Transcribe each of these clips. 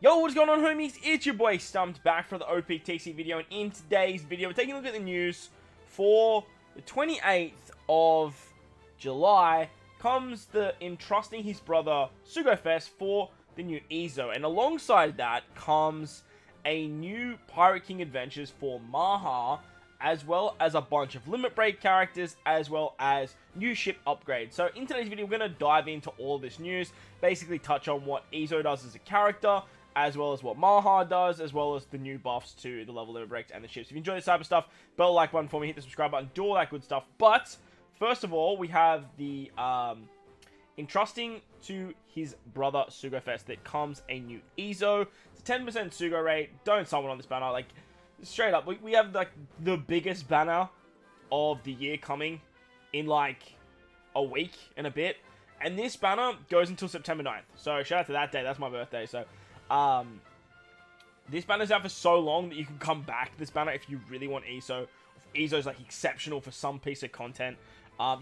Yo, what's going on, homies? It's your boy StumpD back for the OPTC video, and in today's video, we're taking a look at the news for the 28th of July. Comes the entrusting his brother Sugofest for the new Ezo, and alongside that comes a new Pirate King adventures for Maha, as well as a bunch of limit break characters, as well as new ship upgrades. So in today's video, we're going to dive into all this news, basically touch on what Ezo does as a character, as well as what Maha does, as well as the new buffs to the level limit breaks and the ships. If you enjoy this type of stuff, bell like button for me, hit the subscribe button, do all that good stuff. But first of all, we have the entrusting to his brother Sugofest that comes a new Ezo. It's a 10% Sugo rate. Don't summon on this banner. Like, straight up, we have like the biggest banner of the year coming in like a week and a bit. And this banner goes until September 9th. So shout out to that day. That's my birthday. So this banner's out for so long that you can come back to this banner if you really want Ezo. If Ezo's like exceptional for some piece of content.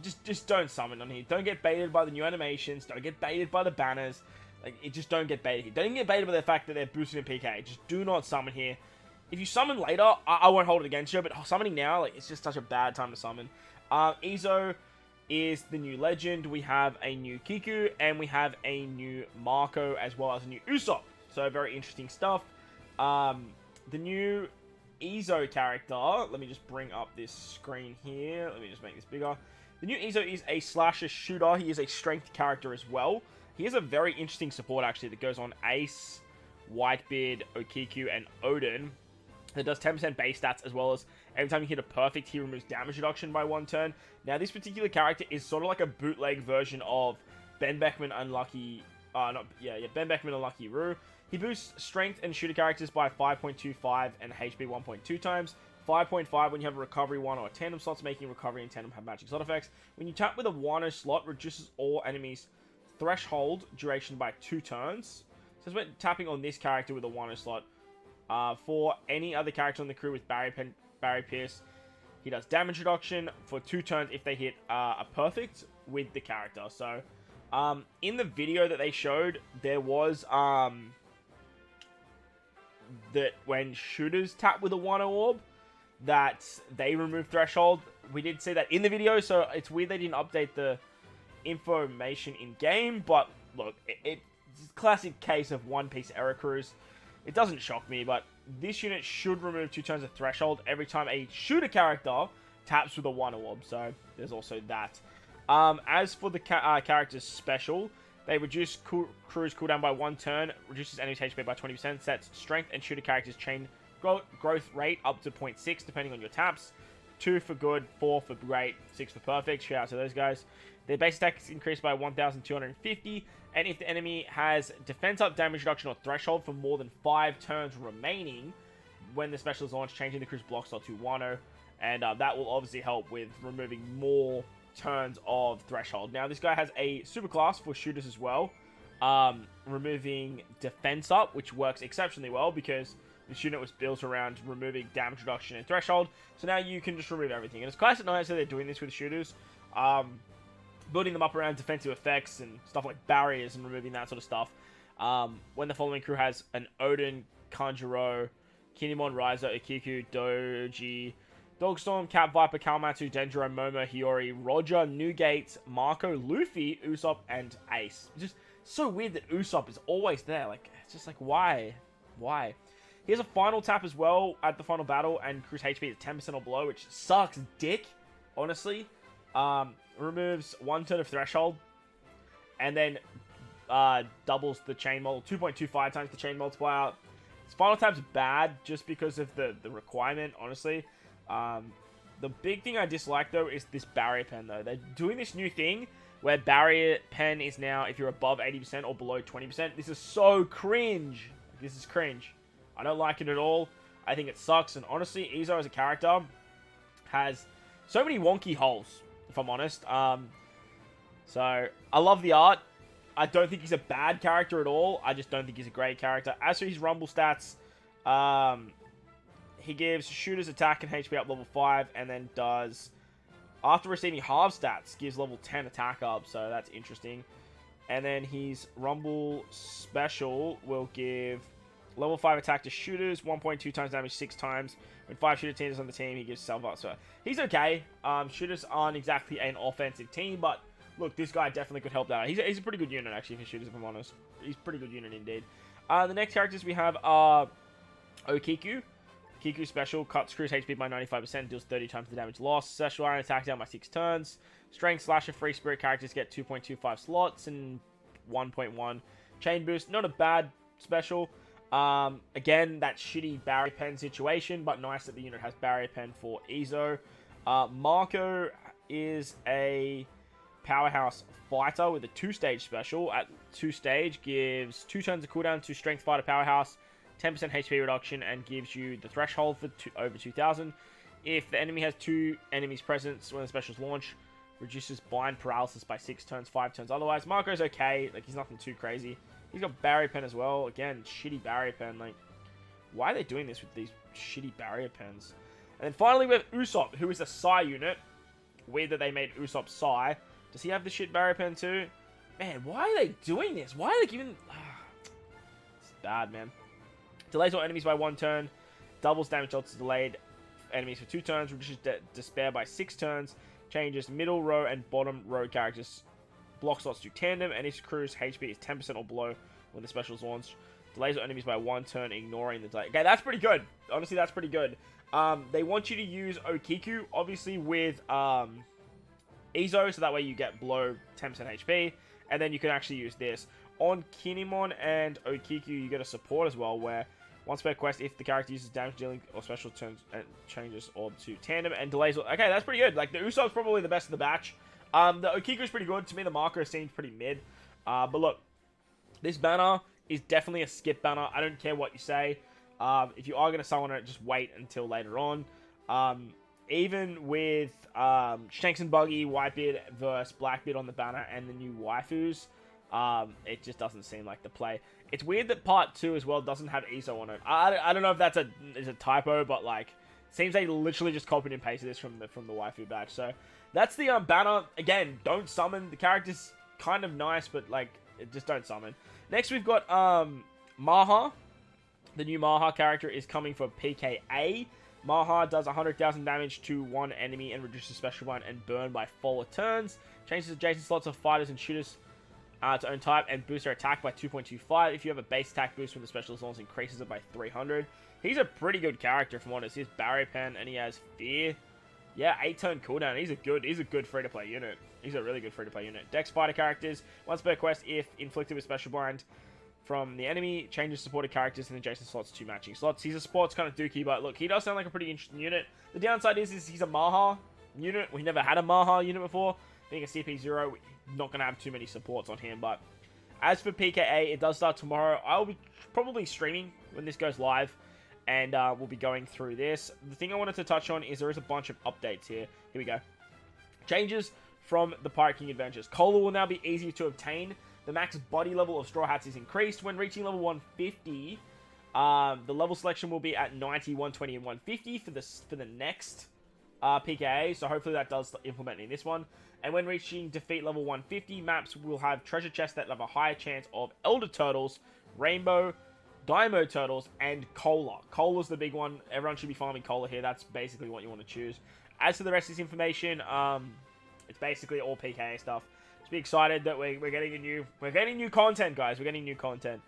Just don't summon on here. Don't get baited by the new animations. Don't get baited by the banners. Like, just don't get baited here. Don't even get baited by the fact that they're boosted in PK. Just do not summon here. If you summon later, I won't hold it against you, but summoning now, like, it's just such a bad time to summon. Ezo is the new legend. We have a new Kiku, and we have a new Marco, as well as a new Usopp. So, very interesting stuff. The new Ezo character, let me just bring up this screen here. Let me just make this bigger. The new Ezo is a slasher shooter. He is a strength character as well. He has a very interesting support, actually, that goes on Ace, Whitebeard, Okiku, and Odin. That does 10% base stats, as well as every time you hit a perfect, he removes damage reduction by 1 turn. Now, this particular character is sort of like a bootleg version of Ben Beckman Unlucky... Ben Beckman Unlucky Roo. He boosts strength and shooter characters by 5.25 and HP 1.2 times. 5.5 when you have a recovery 1 or a tandem slots, making recovery and tandem have magic slot effects. When you tap with a Wano slot, reduces all enemies' threshold duration by 2 turns. So when tapping on this character with a Wano slot, for any other character on the crew with Barry Pierce, he does damage reduction for 2 turns if they hit a perfect with the character. So, in the video that they showed, there was that when shooters tap with a Wano orb, that they remove threshold. We did see that in the video, so it's weird they didn't update the information in game. But look, it's a classic case of One Piece error cruise. It doesn't shock me, but this unit should remove 2 turns of threshold every time a shooter character taps with a Wano orb. So there's also that. As for the character's special, they reduce cruise cooldown by 1 turn, reduces enemy's HP by 20%, sets strength and shooter characters chain growth rate up to 0.6 depending on your taps. 2 for good, 4 for great, 6 for perfect. Shout out to those guys. Their base attack is increased by 1,250, and if the enemy has defense up, damage reduction, or threshold for more than 5 turns remaining when the special is launched, changing the cruise block slot to Wano, and that will obviously help with removing more turns of threshold. Now, this guy has a super class for shooters as well, removing defense up, which works exceptionally well because this unit was built around removing damage reduction and threshold. So now you can just remove everything. And it's quite nice that they're doing this with shooters. Building them up around defensive effects and stuff like barriers and removing that sort of stuff. When the following crew has an Odin, Kanjuro, Kinemon, Raizo, Ikiku, Doji, Dogstorm, Cat Viper, Kawamatsu, Dendro, Momo, Hiyori, Roger, Newgate, Marco, Luffy, Usopp, and Ace. It's just so weird that Usopp is always there. Like, it's just like, why? Why? He has a final tap as well at the final battle, and cruise HP is 10% or below, which sucks dick, honestly. Removes 1 turn of threshold, and then doubles the chain model, 2.25 times the chain multiplier. His final tap's bad just because of the requirement, honestly. The big thing I dislike, though, is this barrier pen, though. They're doing this new thing where barrier pen is now, if you're above 80% or below 20%. This is so cringe. This is cringe. I don't like it at all. I think it sucks. And honestly, Ezo as a character has so many wonky holes, if I'm honest. So, I love the art. I don't think he's a bad character at all. I just don't think he's a great character. As for his Rumble stats, he gives shooters attack and HP up level 5, and then does, after receiving half stats, gives level 10 attack up. So, that's interesting. And then his Rumble special will give Level 5 attack to shooters, 1.2 times damage 6 times. When 5 shooter teams on the team, he gives self up. So he's okay. Shooters aren't exactly an offensive team, but look, this guy definitely could help that out. He's a pretty good unit, actually, for shooters, if I'm honest. He's a pretty good unit indeed. The next characters we have are Okiku. Kiku special, cuts Crew's HP by 95%, deals 30 times the damage lost. Special iron attack down by 6 turns. Strength Slasher free spirit characters get 2.25 slots and 1.1 chain boost. Not a bad special. Again, that shitty barrier pen situation, but nice that the unit has barrier pen for Ezo. Marco is a powerhouse fighter with a 2-stage special. At 2-stage, gives 2 turns of cooldown to strength fighter powerhouse, 10% HP reduction, and gives you the threshold for over 2,000. If the enemy has 2 enemies present when the specials launch, reduces bind paralysis by 6 turns, 5 turns. Otherwise, Marco's okay. Like, he's nothing too crazy. He's got barrier pen as well. Again, shitty barrier pen. Like, why are they doing this with these shitty barrier pens? And then finally, we have Usopp, who is a Psy unit. Weird that they made Usopp Psy. Does he have the shit barrier pen too? Man, why are they doing this? Why are they giving... It's bad, man. Delays all enemies by 1 turn. Doubles damage shots to delayed enemies for 2 turns. Reduces despair by 6 turns. Changes middle row and bottom row characters block slots to tandem. And if crew's HP is 10% or below when the specials launch. Delays all enemies by 1 turn, ignoring the delay. Okay, that's pretty good. Honestly, that's pretty good. They want you to use Okiku, obviously, with Ezo, so that way you get below 10% HP. And then you can actually use this. On Kinemon and Okiku, you get a support as well, where once per quest, if the character uses damage dealing or special turns and changes orb to tandem and delays. Okay, that's pretty good. Like, the Usopp's probably the best of the batch. The Okiku's pretty good. To me, the Marco seems pretty mid. But look, this banner is definitely a skip banner. I don't care what you say. If you are going to summon it, just wait until later on. Even with Shanks and Buggy, Whitebeard versus Blackbeard on the banner and the new waifus, it just doesn't seem like the play. It's weird that part 2 as well doesn't have Ezo on it. I don't know if that's a typo, but like, seems they literally just copied and pasted this from the waifu batch. So that's the banner. Again, don't summon. The character's kind of nice, but like, just don't summon. Next we've got Maha. The new Maha character is coming for PKA. Maha does 100,000 damage to 1 enemy and reduces special bind and burn by 4 turns. Changes adjacent slots of fighters and shooters to own type and boosts their attack by 2.25. If you have a base attack boost when the specialist launch, increases it by 300. He's a pretty good character, from honest. He has barrier pen and he has fear. Yeah, 8-turn cooldown. He's a good free-to-play unit. He's a really good free-to-play unit. Dex fighter characters. Once per quest, if inflicted with special bind from the enemy, changes supported characters and adjacent slots to matching slots. He's a sports kind of dookie, but look, he does sound like a pretty interesting unit. The downside is he's a Maha unit. We never had a Maha unit before. Being a CP0, not going to have too many supports on him. But as for PKA, it does start tomorrow. I'll be probably streaming when this goes live, and we'll be going through this. The thing I wanted to touch on is there is a bunch of updates here. Here we go. Changes from the Pirate King Adventures. Cola will now be easier to obtain. The max body level of Straw Hats is increased. When reaching level 150, the level selection will be at 90, 120, and 150 for the next PKA. So hopefully that does implement in this one. And when reaching defeat level 150, maps will have treasure chests that have a higher chance of Elder Turtles, Rainbow, Daimo Turtles, and Cola. Cola's the big one. Everyone should be farming Cola here. That's basically what you want to choose. As for the rest of this information, it's basically all PKA stuff. Just be excited that we're getting new content, guys. We're getting new content.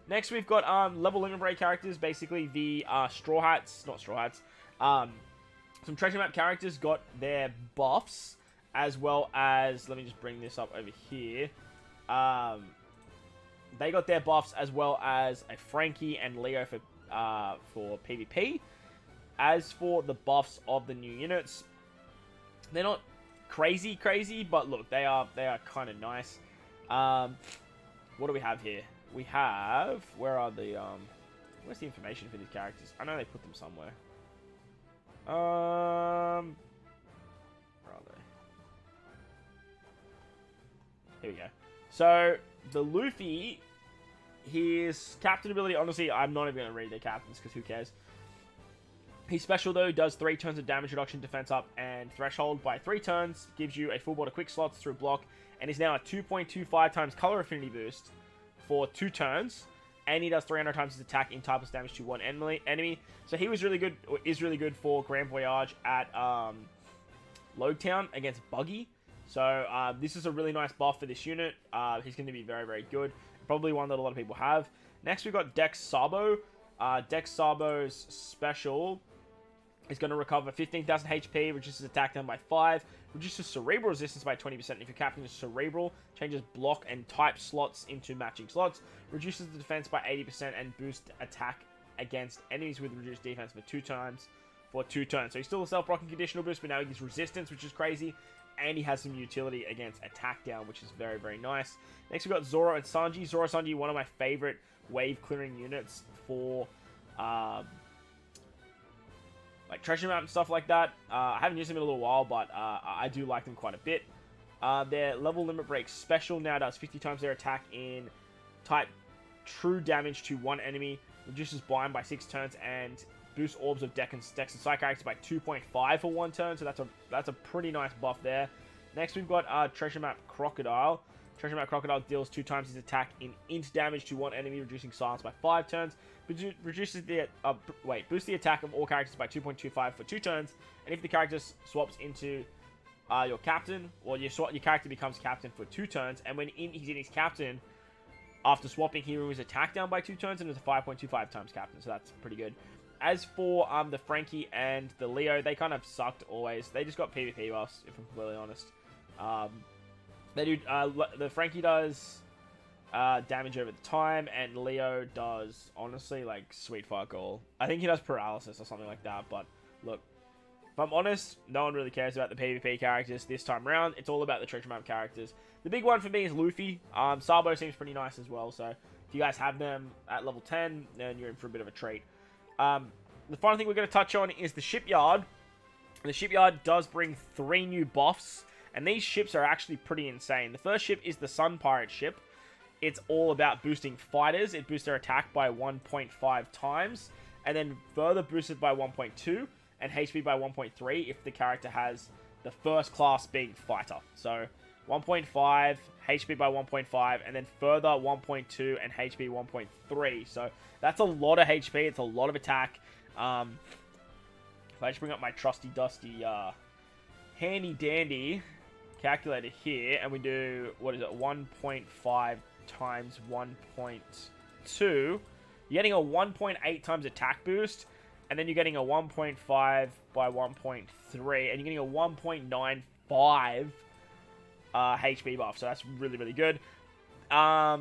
Next, we've got level limit break characters. Basically, the Straw Hats, not Straw Hats. Some treasure map characters got their buffs, as well as, let me just bring this up over here. They got their buffs as well as a Frankie and Leo for PvP. As for the buffs of the new units, they're not crazy, but look, they are kind of nice. What do we have here? We have, where are the where's the information for these characters? I know they put them somewhere. Where are they? Here we go. So the Luffy, his captain ability, honestly, I'm not even going to read their captains because who cares. His special, though, does 3 turns of damage reduction, defense up, and threshold by 3 turns. Gives you a full border quick slots through block, and is now a 2.25 times color affinity boost for 2 turns. and he does 300 times his attack in typeless damage to one enemy. So he was really good, or is really good for Grand Voyage at Logtown against Buggy. So this is a really nice buff for this unit. He's going to be very, very good. Probably one that a lot of people have. Next, we've got Dex Sabo. Dex Sabo's special is going to recover 15,000 HP, reduces attack down by 5, reduces cerebral resistance by 20%. If your captain is cerebral, changes block and type slots into matching slots, reduces the defense by 80%, and boosts attack against enemies with reduced defense for 2 turns. So he's still a self-blocking conditional boost, but now he gets resistance, which is crazy. And he has some utility against attack down, which is very, very nice. Next, we've got Zoro and Sanji. Zoro and Sanji, one of my favorite wave clearing units for like treasure map and stuff like that. I haven't used them in a little while, but I do like them quite a bit. Their level limit break special now does 50 times their attack in type true damage to one enemy, reduces bind by 6 turns, and boosts orbs of Dex and Psych characters by 2.5 for 1 turn. So that's a pretty nice buff there. Next, we've got Treasure Map Crocodile. Treasure Map Crocodile deals 2 times his attack in int damage to one enemy, reducing silence by 5 turns. Reduces the boosts the attack of all characters by 2.25 for 2 turns. And if the character swaps into your captain, or your character becomes captain for 2 turns, and when he's in his captain, after swapping, he removes attack down by 2 turns and is a 5.25 times captain. So that's pretty good. As for the Frankie and the Leo, they kind of sucked always. They just got PvP buffs, if I'm completely honest. They do the Frankie does damage over the time, and Leo does, honestly, like, sweet fuck all. I think he does paralysis or something like that, but look, if I'm honest, no one really cares about the PvP characters this time around. It's all about the treasure map characters. The big one for me is Luffy. Sabo seems pretty nice as well, so if you guys have them at level 10, then you're in for a bit of a treat. The final thing we're going to touch on is the Shipyard. The Shipyard does bring 3 new buffs, and these ships are actually pretty insane. The first ship is the Sun Pirate ship. It's all about boosting fighters. It boosts their attack by 1.5 times, and then further boosted by 1.2, and HP by 1.3 if the character has the first class being fighter. So 1.5, HP by 1.5, and then further 1.2 and HP 1.3. So that's a lot of HP. It's a lot of attack. If I just bring up my trusty dusty handy dandy calculator here, and we do, what is it, 1.5 times 1.2, you're getting a 1.8 times attack boost, and then you're getting a 1.5 by 1.3, and you're getting a 1.95 HP buff. So that's really, really good. The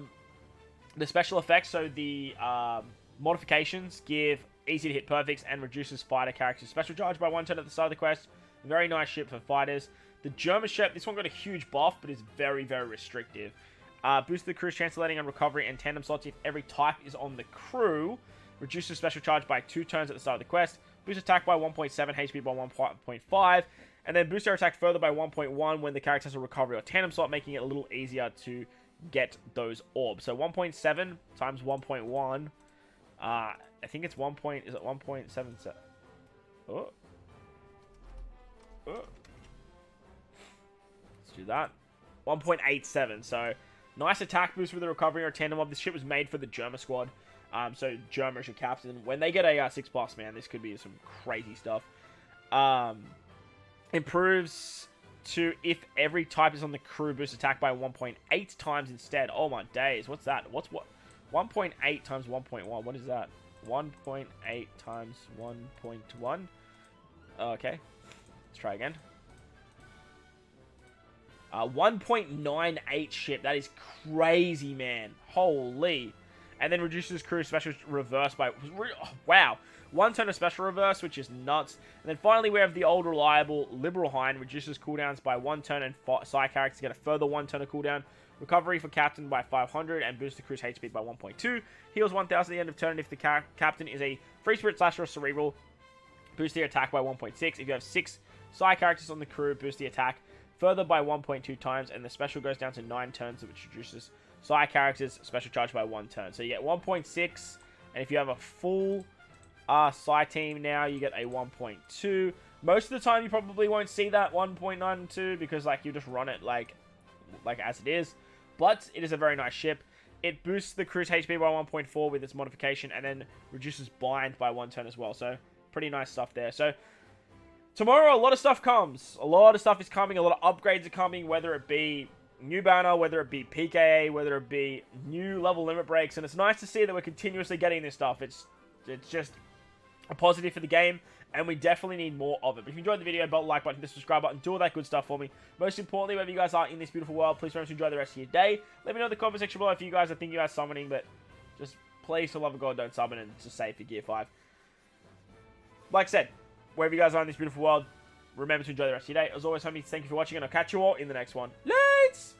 special effects, so the modifications give easy to hit perfects and reduces fighter characters' special charge by 1 turn at the start of the quest. Very nice ship for fighters. The German ship, this one got a huge buff, but is very, very restrictive. Boosts the crew's chance of landing on recovery and tandem slots if every type is on the crew. Reduces special charge by 2 turns at the start of the quest. Boosts attack by 1.7, HP by 1.5. And then boost their attack further by 1.1 when the character has a recovery or tandem slot, making it a little easier to get those orbs. So 1.7 times 1.1. I think it's 1. Is it 1.77? Oh. Let's do that. 1.87. So nice attack boost with the recovery or tandem mob. This ship was made for the Germa squad. So Germa is your captain. When they get a 6+, man, this could be some crazy stuff. Improves to if every type is on the crew, boost attack by 1.8 times instead. Oh my days, what's that? What? 1.8 times 1.1. What is that? 1.8 times 1.1. Okay, let's try again. 1.98 ship. That is crazy, man. Holy. And then reduces crew special reverse by... Oh, wow. 1 turn of special reverse, which is nuts. And then finally, we have the old reliable Liberal Hind. Reduces cooldowns by 1 turn, and side characters get a further 1 turn of cooldown. Recovery for captain by 500, and boosts the crew's HP by 1.2. Heals 1000 at the end of turn if the captain is a free spirit / or cerebral. Boost their attack by 1.6. If you have 6 side characters on the crew, boost the attack further by 1.2 times, and the special goes down to 9 turns, which reduces side characters special charge by 1 turn. So you get 1.6, and if you have a full side team now, you get a 1.2. Most of the time, you probably won't see that 1.92 because, like, you just run it like as it is. But it is a very nice ship. it boosts the crew's HP by 1.4 with its modification, and then reduces bind by 1 turn as well. So, pretty nice stuff there. So, tomorrow, a lot of stuff comes. A lot of stuff is coming. A lot of upgrades are coming, whether it be new banner, whether it be PKA, whether it be new level limit breaks. And it's nice to see that we're continuously getting this stuff. It's just a positive for the game, and we definitely need more of it. But if you enjoyed the video, button like button, hit the subscribe button, do all that good stuff for me. Most importantly, wherever you guys are in this beautiful world, please remember to enjoy the rest of your day. Let me know in the comment section below if you guys are thinking about summoning, but just please, for the love of God, don't summon and just save for Gear 5. Like I said, wherever you guys are in this beautiful world, remember to enjoy the rest of your day. As always, homies, thank you for watching, and I'll catch you all in the next one. Lates!